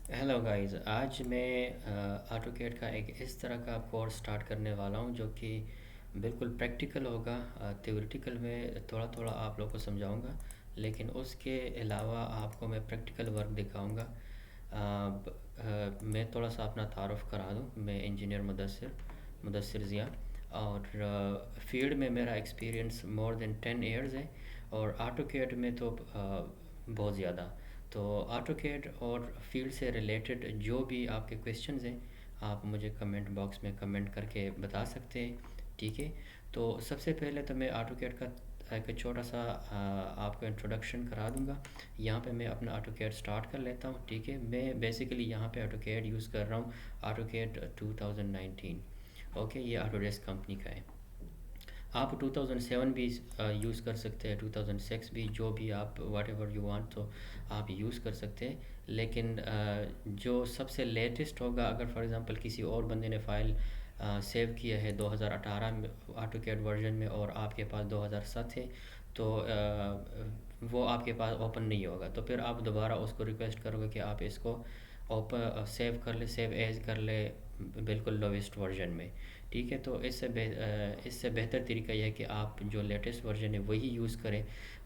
Hello guys, آج میں auto کیڈ کا ایک اس طرح کا کورس سٹارٹ کرنے والا ہوں جو کہ بالکل پریکٹیکل ہوگا۔ تھیوریٹیکل میں تھوڑا تھوڑا آپ لوگوں کو سمجھاؤں گا، لیکن اس کے علاوہ آپ کو میں پریکٹیکل ورک دکھاؤں گا۔ میں تھوڑا سا اپنا تعارف کرا دوں، میں انجینئر مدثر ضیاء، اور فیلڈ میں میرا ایکسپیرینس مور دین 10 ایئرز ہے، اور آٹو کیڈ میں تو بہت زیادہ۔ تو آٹو کیڈ اور فیلڈ سے ریلیٹڈ جو بھی آپ کے کویشچنز ہیں، آپ مجھے کمنٹ باکس میں کمنٹ کر کے بتا سکتے ہیں، ٹھیک ہے؟ تو سب سے پہلے تو میں آٹو کیڈ کا ایک چھوٹا سا آپ کو انٹروڈکشن کرا دوں گا۔ یہاں پہ میں اپنا آٹو کیڈ سٹارٹ کر لیتا ہوں، ٹھیک ہے؟ میں بیسیکلی یہاں پہ آٹو کیڈ یوز کر رہا ہوں، آٹو کیڈ 2019۔ اوکے، یہ آٹو ڈیسک کمپنی کا ہے۔ آپ 2007 بھی یوز کر سکتے ہیں، 2006 بھی، جو بھی آپ واٹ ایور یو وانٹ تو آپ یوز کر سکتے ہیں۔ لیکن جو سب سے لیٹسٹ ہوگا، اگر فار ایگزامپل کسی اور بندے نے فائل سیو کیا ہے 2018 میں آٹو کیڈ ورژن میں، اور آپ کے پاس 2007 ہے، تو وہ آپ کے پاس اوپن نہیں ہوگا، تو پھر آپ دوبارہ اس کو ریکویسٹ کرو گے کہ آپ اس کو اوپن سیو کر لے، سیو ایز کر لے بالکل لویسٹ ورژن میں، ٹھیک ہے؟ تو اس سے بہتر طریقہ یہ ہے کہ آپ جو لیٹسٹ ورژن ہے وہی یوز کریں۔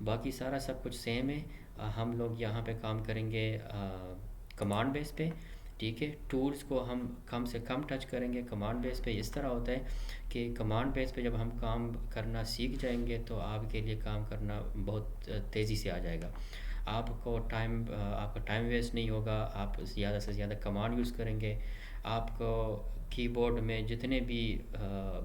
باقی سارا سب کچھ سیم ہے۔ ہم لوگ یہاں پہ کام کریں گے کمانڈ بیس پہ، ٹھیک ہے؟ ٹولز کو ہم کم سے کم ٹچ کریں گے کمانڈ بیس پہ۔ اس طرح ہوتا ہے کہ کمانڈ بیس پہ جب ہم کام کرنا سیکھ جائیں گے تو آپ کے لیے کام کرنا بہت تیزی سے آ جائے گا۔ آپ کا ٹائم ویسٹ نہیں ہوگا، آپ زیادہ سے زیادہ کمانڈ یوز کریں گے۔ آپ کو کی بورڈ میں جتنے بھی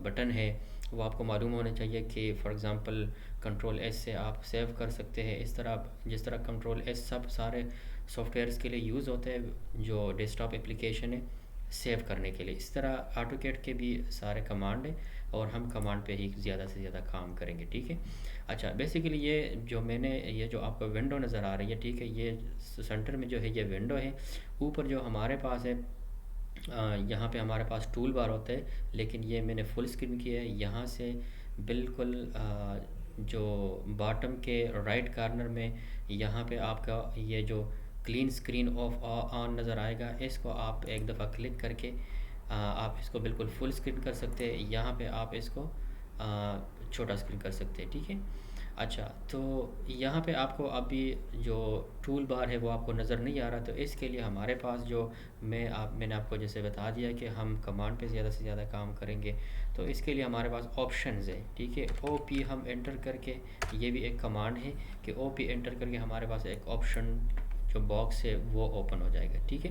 بٹن ہے وہ آپ کو معلوم ہونے چاہیے، کہ فار ایگزامپل کنٹرول ایس سے آپ سیو کر سکتے ہیں، اس طرح جس طرح کنٹرول ایس سب سارے سافٹ ویئرس کے لیے یوز ہوتے ہیں جو ڈیسک ٹاپ اپلیکیشن ہے سیو کرنے کے لیے، اس طرح آٹو کیڈ کے بھی سارے کمانڈ ہیں، اور ہم کمانڈ پہ ہی زیادہ سے زیادہ کام کریں گے، ٹھیک ہے؟ اچھا، بیسیکلی یہ جو آپ کو ونڈو نظر آ رہی ہے، ٹھیک ہے؟ یہ سینٹر میں جو ہے یہ ونڈو ہے۔ اوپر جو ہمارے پاس ہے، یہاں پہ ہمارے پاس ٹول بار ہوتا ہے، لیکن یہ میں نے فل اسکرین کیا ہے۔ یہاں سے بالکل جو باٹم کے رائٹ کارنر میں یہاں پہ آپ کا یہ جو کلین اسکرین آف آن نظر آئے گا، اس کو آپ ایک دفعہ کلک کر کے آپ اس کو بالکل فل اسکرین کر سکتے ہیں۔ یہاں پہ آپ اس کو چھوٹا اسکرین کر سکتے ہیں، ٹھیک ہے؟ اچھا، تو یہاں پہ آپ کو ابھی جو ٹول بار ہے وہ آپ کو نظر نہیں آ رہا، تو اس کے لیے ہمارے پاس جو میں نے آپ کو جیسے بتا دیا کہ ہم کمانڈ پہ زیادہ سے زیادہ کام کریں گے، تو اس کے لیے ہمارے پاس آپشنز ہے، ٹھیک ہے؟ او پی ہم انٹر کر کے، یہ بھی ایک کمانڈ ہے کہ او پی انٹر کر کے ہمارے پاس ایک آپشن جو باکس ہے وہ اوپن ہو جائے گا، ٹھیک ہے؟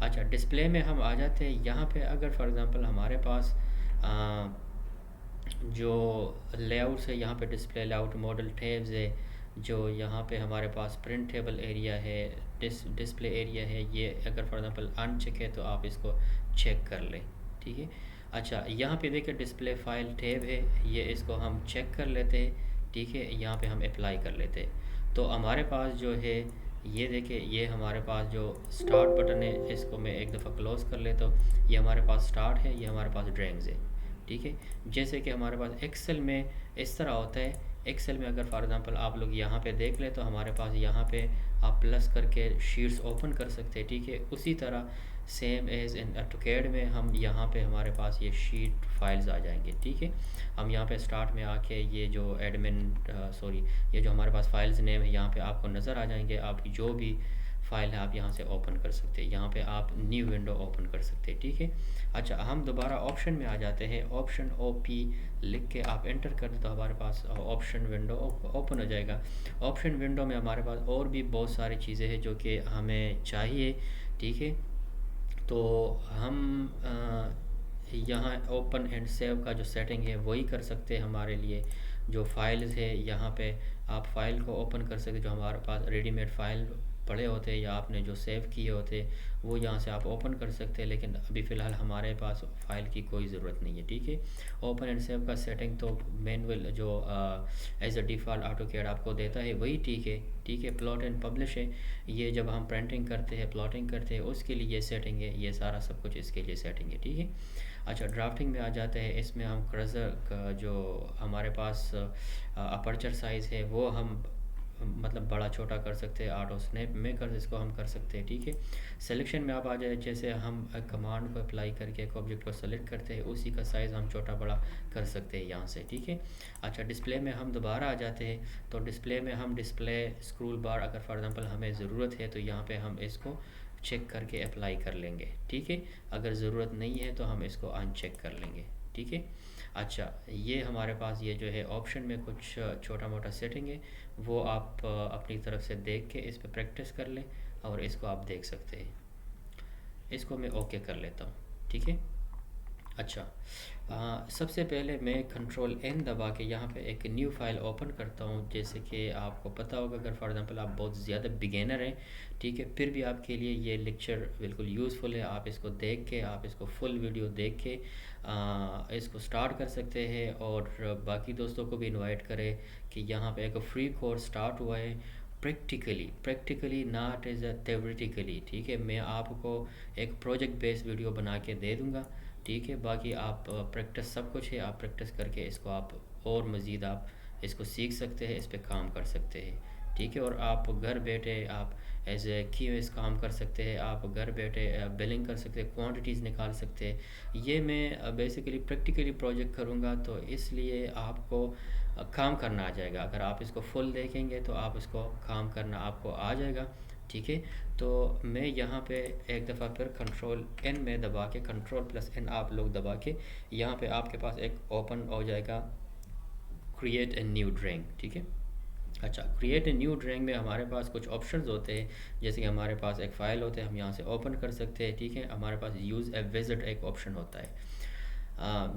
اچھا، ڈسپلے میں ہم آ جاتے ہیں۔ یہاں پہ اگر فار ایگزامپل ہمارے پاس جو لے آؤٹس ہے، یہاں پہ display lay out model tabs ہے، جو یہاں پہ ہمارے پاس پرنٹ ٹیبل ایریا ہے، ڈسپلے ایریا ہے، یہ اگر فار ایگزامپل ان چیک ہے تو آپ اس کو چیک کر لیں، ٹھیک ہے؟ اچھا، یہاں پہ دیکھیں ڈسپلے فائل ٹیب ہے، یہ اس کو ہم چیک کر لیتے ہیں، ٹھیک ہے؟ یہاں پہ ہم اپلائی کر لیتے ہیں، تو ہمارے پاس جو ہے یہ دیکھیں، یہ ہمارے پاس جو سٹارٹ بٹن ہے، اس کو میں ایک دفعہ کلوز کر لیتا ہوں۔ یہ ہمارے پاس سٹارٹ ہے، یہ ہمارے پاس ڈرائنگز ہے، ٹھیک ہے؟ جیسے کہ ہمارے پاس ایکسل میں اس طرح ہوتا ہے۔ ایکسل میں اگر فار ایگزامپل آپ لوگ یہاں پہ دیکھ لیں تو ہمارے پاس یہاں پہ آپ پلس کر کے شیٹس اوپن کر سکتے ہیں، ٹھیک ہے؟ اسی طرح سیم ایز ان آٹوکیڈ میں ہم یہاں پہ ہمارے پاس یہ شیٹ فائلز آ جائیں گے، ٹھیک ہے؟ ہم یہاں پہ سٹارٹ میں آ کے یہ جو یہ جو ہمارے پاس فائلز نیم ہے یہاں پہ آپ کو نظر آ جائیں گے۔ آپ کی جو بھی فائل ہے آپ یہاں سے اوپن کر سکتے ہیں، یہاں پہ آپ نیو ونڈو اوپن کر سکتے ہیں، ٹھیک ہے؟ اچھا، ہم دوبارہ آپشن میں آ جاتے ہیں۔ آپشن او پی لکھ کے آپ انٹر کر دیں تو ہمارے پاس آپشن ونڈو اوپن ہو جائے گا۔ آپشن ونڈو میں ہمارے پاس اور بھی بہت ساری چیزیں ہیں جو کہ ہمیں چاہیے، ٹھیک ہے؟ تو ہم یہاں اوپن اینڈ سیو کا جو سیٹنگ ہے وہی کر سکتے ہیں ہمارے لیے۔ جو فائلز ہے یہاں پہ آپ فائل کو اوپن کر سکتے، جو ہمارے پاس ریڈی میڈ فائل پڑے ہوتے ہیں یا آپ نے جو سیو کیے ہوتے وہ یہاں سے آپ اوپن کر سکتے ہیں، لیکن ابھی فی الحال ہمارے پاس فائل کی کوئی ضرورت نہیں ہے، ٹھیک ہے؟ اوپن اینڈ سیو کا سیٹنگ تو مینول جو ایز اے ڈیفالٹ آٹو کیڈ آپ کو دیتا ہے وہی ٹھیک ہے، ٹھیک ہے؟ پلاٹ اینڈ پبلش ہے، یہ جب ہم پرنٹنگ کرتے ہیں پلاٹنگ کرتے ہیں اس کے لیے یہ سیٹنگ ہے، یہ سارا سب کچھ اس کے لیے سیٹنگ ہے، ٹھیک ہے؟ اچھا، ڈرافٹنگ میں آ جاتے ہیں۔ اس میں ہم کرسر کا جو ہمارے پاس اپرچر سائز ہے وہ ہم مطلب بڑا چھوٹا کر سکتے ہیں، آٹو سنیپ میں اس کو ہم کر سکتے ہیں، ٹھیک ہے۔ سلیکشن میں آپ آ جائے، جیسے ہم کمانڈ کو اپلائی کر کے ایک آبجیکٹ کو سلیکٹ کرتے ہیں، اسی کا سائز ہم چھوٹا بڑا کر سکتے ہیں یہاں سے، ٹھیک ہے۔ اچھا، ڈسپلے میں ہم دوبارہ آ جاتے ہیں، تو ڈسپلے میں ہم ڈسپلے اسکرول بار اگر فار ایگزامپل ہمیں ضرورت ہے تو یہاں پہ ہم اس کو چیک کر کے اپلائی کر لیں گے، ٹھیک ہے۔ اگر ضرورت نہیں ہے تو ہم اس کو ان چیک کر لیں گے، ٹھیک ہے۔ اچھا، یہ ہمارے پاس یہ جو ہے آپشن میں کچھ چھوٹا موٹا سیٹنگ ہے، وہ آپ اپنی طرف سے دیکھ کے اس پہ پریکٹس کر لیں اور اس کو آپ دیکھ سکتے ہیں۔ اس کو میں اوکے کر لیتا ہوں، ٹھیک ہے۔ اچھا، سب سے پہلے میں کنٹرول این دبا کے یہاں پہ ایک نیو فائل اوپن کرتا ہوں، جیسے کہ آپ کو پتہ ہوگا اگر فار ایگزامپل آپ بہت زیادہ بگینر ہیں، ٹھیک ہے، پھر بھی آپ کے لیے یہ لیکچر بالکل یوزفل ہے، آپ اس کو دیکھ کے، آپ اس کو فل ویڈیو دیکھ کے اس کو سٹارٹ کر سکتے ہیں، اور باقی دوستوں کو بھی انوائٹ کرے کہ یہاں پہ ایک فری کورس سٹارٹ ہوا ہے، practically not as a theoretically, ٹھیک ہے۔ میں آپ کو ایک پروجیکٹ بیس ویڈیو بنا کے دے دوں گا، ٹھیک ہے۔ باقی آپ پریکٹس سب کچھ ہے، آپ پریکٹس کر کے اس کو آپ اور مزید آپ اس کو سیکھ سکتے ہیں، اس پہ کام کر سکتے ہیں، ٹھیک ہے۔ اور آپ گھر بیٹھے آپ ایز اے کیو ایس کام کر سکتے ہیں، آپ گھر بیٹھے بلنگ کر سکتے ہیں، کوانٹیٹیز نکال سکتے ہیں۔ یہ میں بیسیکلی پریکٹیکلی پروجیکٹ کروں گا، تو اس لیے آپ کو کام کرنا آ جائے گا۔ اگر آپ اس کو فل دیکھیں گے تو آپ اس کو کام کرنا آپ کو آ جائے گا، ٹھیک ہے۔ تو میں یہاں پہ ایک دفعہ پھر کنٹرول این میں دبا کے، کنٹرول پلس این آپ لوگ دبا کے، یہاں پہ آپ کے پاس ایک اوپن ہو جائے گا کریٹ اے نیو ڈرائنگ، ٹھیک ہے۔ اچھا، کریٹ اے نیو ڈرائنگ میں ہمارے پاس کچھ آپشنز ہوتے ہیں، جیسے کہ ہمارے پاس ایک فائل ہوتا ہے، ہم یہاں سے اوپن کر سکتے ہیں، ٹھیک ہے۔ ہمارے پاس یوز اے وزٹ ایک آپشن ہوتا ہے،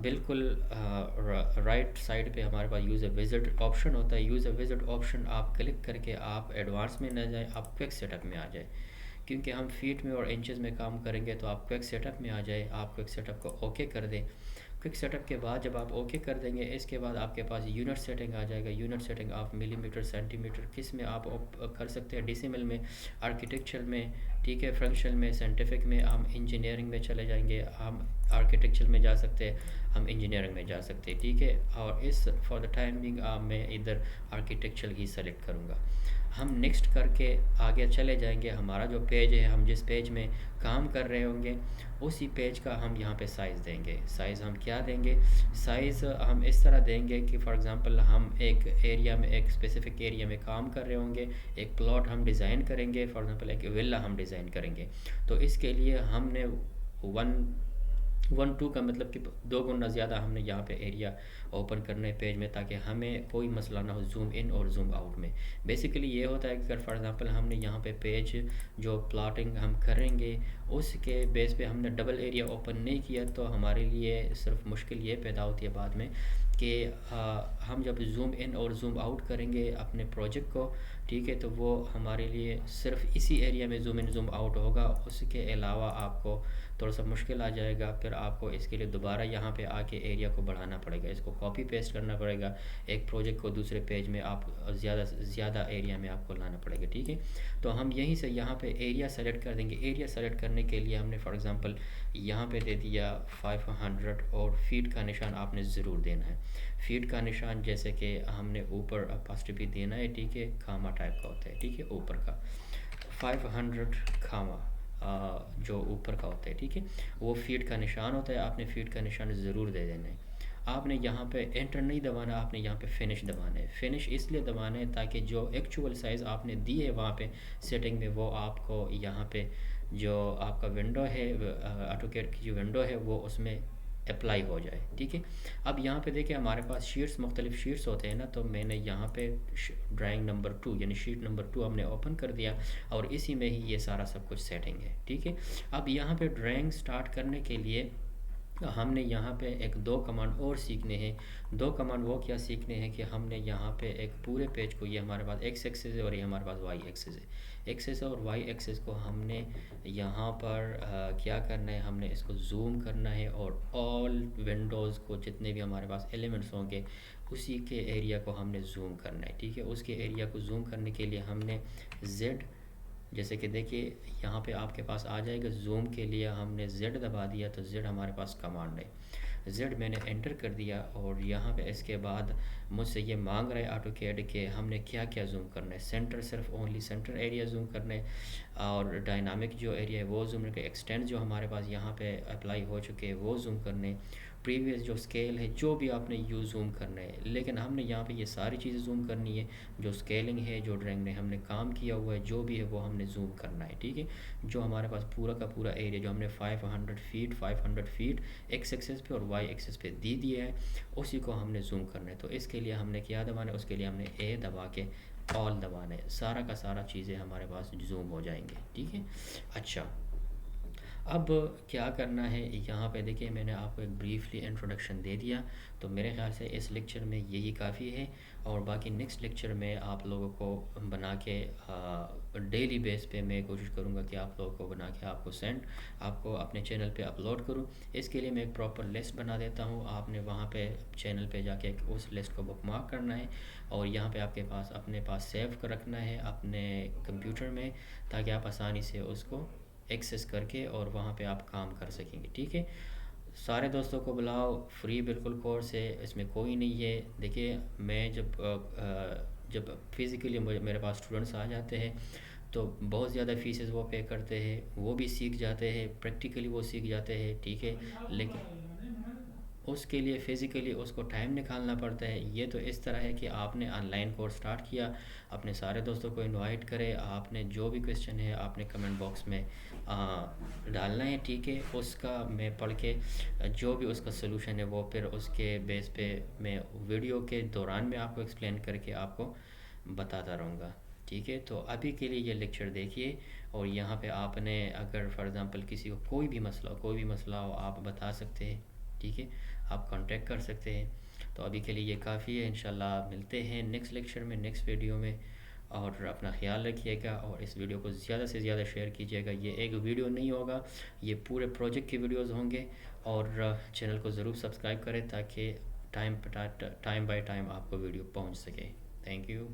بالکل رائٹ سائڈ پہ ہمارے پاس یوز اے وزٹ آپشن ہوتا ہے۔ یوز اے وزٹ آپشن آپ کلک کر کے آپ ایڈوانس میں نہ جائیں، آپ کوئک سیٹ اپ میں آ جائیں، کیونکہ ہم فیٹ میں اور انچز میں کام کریں گے، تو آپ کوئک سیٹ اپ میں آ جائیں، آپ کوئک سیٹ اپ کو اوکے کر دیں۔ کوئک سیٹ اپ کے بعد جب آپ اوکے کر دیں گے، اس کے بعد آپ کے پاس یونٹ سیٹنگ آ جائے گا۔ یونٹ سیٹنگ آپ ملی میٹر، سینٹی میٹر کس میں آپ کر سکتے ہیں، ڈیسیمل میں، آرکیٹیکچر میں، ٹھیک ہے، فنکشنل میں، سائنٹیفک میں، ہم انجینئرنگ میں چلے جائیں گے، ہم آرکیٹیکچر میں جا سکتے ہیں، ہم انجینئرنگ میں جا سکتے ہیں، ٹھیک ہے۔ اور اس فار دا ٹائم بینگ میں ادھر آرکیٹیکچر ہی سلیکٹ کروں گا۔ ہم نیکسٹ کر کے آگے چلے جائیں گے۔ ہمارا جو پیج ہے، ہم جس پیج میں کام کر رہے ہوں گے، اسی پیج کا ہم یہاں پہ سائز دیں گے۔ سائز ہم کیا دیں گے؟ سائز ہم اس طرح دیں گے کہ فار ایگزامپل ہم ایک ایریا میں، ایک اسپیسیفک ایریا میں کام کر رہے ہوں گے، ایک پلاٹ ہم ڈیزائن کریں گے، فار ایگزامپل ایک ویلا ہم ڈیزائن کریں گے، تو اس کے لیے ہم نے 1:2 کا مطلب کہ 2 گنا زیادہ ہم نے یہاں پہ ایریا اوپن کرنا ہے پیج میں، تاکہ ہمیں کوئی مسئلہ نہ ہو زوم ان اور زوم آؤٹ میں۔ بیسیکلی یہ ہوتا ہے کہ اگر فار ایگزامپل ہم نے یہاں پہ پیج جو پلاٹنگ ہم کریں گے، اس کے بیس پہ ہم نے ڈبل ایریا اوپن نہیں کیا، تو ہمارے لیے صرف مشکل یہ پیدا ہوتی ہے بعد میں کہ ہم جب زوم ان اور زوم آؤٹ کریں گے اپنے پروجیکٹ کو، ٹھیک ہے، تو وہ ہمارے لیے صرف اسی ایریا میں زوم ان زوم آؤٹ ہوگا، اس کے علاوہ آپ کو تھوڑا سا مشکل آ جائے گا۔ پھر آپ کو اس کے لیے دوبارہ یہاں پہ آ کے ایریا کو بڑھانا پڑے گا، اس کو کاپی پیسٹ کرنا پڑے گا، ایک پروجیکٹ کو دوسرے پیج میں آپ زیادہ ایریا میں آپ کو لانا پڑے گا، ٹھیک ہے۔ تو ہم یہیں سے یہاں پہ ایریا سیلیکٹ کر دیں گے۔ ایریا سیلیکٹ کرنے کے لیے ہم نے فار ایگزامپل یہاں پہ دے دیا 500، اور فیٹ کا نشان آپ نے ضرور دینا ہے۔ فیٹ کا نشان جیسے کہ ہم نے اوپر اپاسٹرفی دینا ہے، ٹھیک ہے، کھاما ٹائپ کا ہوتا ہے، ٹھیک ہے، اوپر کا 500 کھاما جو اوپر کا ہوتا ہے، ٹھیک ہے، وہ فیٹ کا نشان ہوتا ہے، آپ نے فیٹ کا نشان ضرور دے دینا ہے۔ آپ نے یہاں پہ انٹر نہیں دبانا، آپ نے یہاں پہ فنش دبانا ہے۔ فنش اس لیے دبانا ہے تاکہ جو ایکچول سائز آپ نے دی ہے وہاں پہ سیٹنگ میں، وہ آپ کو یہاں پہ جو آپ کا ونڈو ہے، آٹوکیڈ کی جو ونڈو ہے، وہ اس میں اپلائی ہو جائے، ٹھیک ہے۔ اب یہاں پہ دیکھیں ہمارے پاس شیٹس، مختلف شیٹس ہوتے ہیں نا، تو میں نے یہاں پہ ڈرائنگ نمبر 2 یعنی شیٹ نمبر 2 ہم نے اوپن کر دیا، اور اسی میں ہی یہ سارا سب کچھ سیٹنگ ہے، ٹھیک ہے۔ اب یہاں پہ ڈرائنگ سٹارٹ کرنے کے لیے ہم نے یہاں پہ ایک 2 کمانڈ اور سیکھنے ہیں۔ 2 کمانڈ وہ کیا سیکھنے ہیں کہ ہم نے یہاں پہ ایک پورے پیج کو، یہ ہمارے پاس ایکس ایکسس ہے اور یہ ہمارے پاس وائی ایکسس ہے، ایکسس اور وائی ایکسس کو ہم نے یہاں پر کیا کرنا ہے، ہم نے اس کو زوم کرنا ہے، اور آل ونڈوز کو جتنے بھی ہمارے پاس ایلیمنٹس ہوں گے اسی کے ایریا کو ہم نے زوم کرنا ہے، ٹھیک ہے۔ اس کے ایریا کو زوم کرنے کے لیے ہم نے زیڈ، جیسے کہ دیکھیے یہاں پہ آپ کے پاس آ جائے گا، زوم کے لیے ہم نے زیڈ دبا دیا، تو زیڈ ہمارے پاس کمانڈ ہے، زیڈ میں نے انٹر کر دیا، اور یہاں پہ اس کے بعد مجھ سے یہ مانگ رہے آٹو کیڈ کہ ہم نے کیا کیا زوم کرنا ہے. سینٹر صرف اونلی سینٹر ایریا زوم کرنا ہے, اور ڈائنامک جو ایریا ہے وہ زوم کرنے, ایکسٹینڈ جو ہمارے پاس یہاں پہ اپلائی ہو چکے ہیں وہ زوم کرنے, پریویس جو اسکیل ہے جو بھی آپ نے یوز زوم کرنا ہے. لیکن ہم نے یہاں پہ یہ ساری چیزیں زوم کرنی ہے, جو اسکیلنگ ہے, جو ڈرائنگ نے ہم نے کام کیا ہوا ہے, جو بھی ہے وہ ہم نے زوم کرنا ہے. ٹھیک ہے, جو ہمارے پاس پورا کا پورا ایریا جو ہم نے 500 فیٹ ایکس ایکسس پہ اور وائی ایکسس پہ دیا ہے, اسی کو ہم نے زوم کرنا ہے. تو اس کے لیے ہم نے کیا دبانا ہے, اس کے لیے ہم نے اے دبا کے آل دبانا ہے, سارا کا سارا چیزیں ہمارے پاس زوم ہو جائیں گے. ٹھیک ہے, اچھا اب کیا کرنا ہے, یہاں پہ دیکھیں میں نے آپ کو ایک بریفلی انٹروڈکشن دے دیا, تو میرے خیال سے اس لیکچر میں یہی کافی ہے. اور باقی نیکسٹ لیکچر میں آپ لوگوں کو بنا کے ڈیلی بیس پہ میں کوشش کروں گا کہ آپ لوگوں کو بنا کے آپ کو آپ کو اپنے چینل پہ اپلوڈ کروں. اس کے لیے میں ایک پراپر لسٹ بنا دیتا ہوں, آپ نے وہاں پہ چینل پہ جا کے اس لسٹ کو بک مارک کرنا ہے, اور یہاں پہ آپ کے پاس اپنے پاس سیو کر رکھنا ہے اپنے کمپیوٹر میں, تاکہ آپ آسانی سے اس کو ایکسیس کر کے اور وہاں پہ آپ کام کر سکیں گے. ٹھیک ہے, سارے دوستوں کو بلاؤ, فری بالکل کورس ہے, اس میں کوئی نہیں ہے. دیکھیے میں جب فزیکلی میرے پاس اسٹوڈنٹس آ جاتے ہیں تو بہت زیادہ فیسز وہ پے کرتے ہیں, وہ بھی سیکھ جاتے ہیں, پریکٹیکلی وہ سیکھ جاتے ہیں. ٹھیک ہے, لیکن اس کے لیے فزیکلی اس کو ٹائم نکالنا پڑتا ہے. یہ تو اس طرح ہے کہ آپ نے آن لائن کورس سٹارٹ کیا, اپنے سارے دوستوں کو انوائٹ کرے, آپ نے جو بھی کویسچن ہے آپ نے کمنٹ باکس میں ڈالنا ہے. ٹھیک ہے, اس کا میں پڑھ کے جو بھی اس کا سلوشن ہے وہ پھر اس کے بیس پہ میں ویڈیو کے دوران میں آپ کو ایکسپلین کر کے آپ کو بتاتا رہوں گا. ٹھیک ہے, تو ابھی کے لیے یہ لیکچر دیکھیے, اور یہاں پہ آپ نے اگر فار ایگزامپل کسی کو کوئی بھی مسئلہ ہو آپ بتا سکتے ہیں. ٹھیک ہے, آپ کانٹیکٹ کر سکتے ہیں. تو ابھی کے لیے یہ کافی ہے, انشاءاللہ ملتے ہیں نیکسٹ لیکچر میں, نیکسٹ ویڈیو میں, اور اپنا خیال رکھیے گا, اور اس ویڈیو کو زیادہ سے زیادہ شیئر کیجیے گا. یہ ایک ویڈیو نہیں ہوگا, یہ پورے پروجیکٹ کی ویڈیوز ہوں گے, اور چینل کو ضرور سبسکرائب کریں تاکہ ٹائم بائی ٹائم آپ کو ویڈیو پہنچ سکے. Thank you.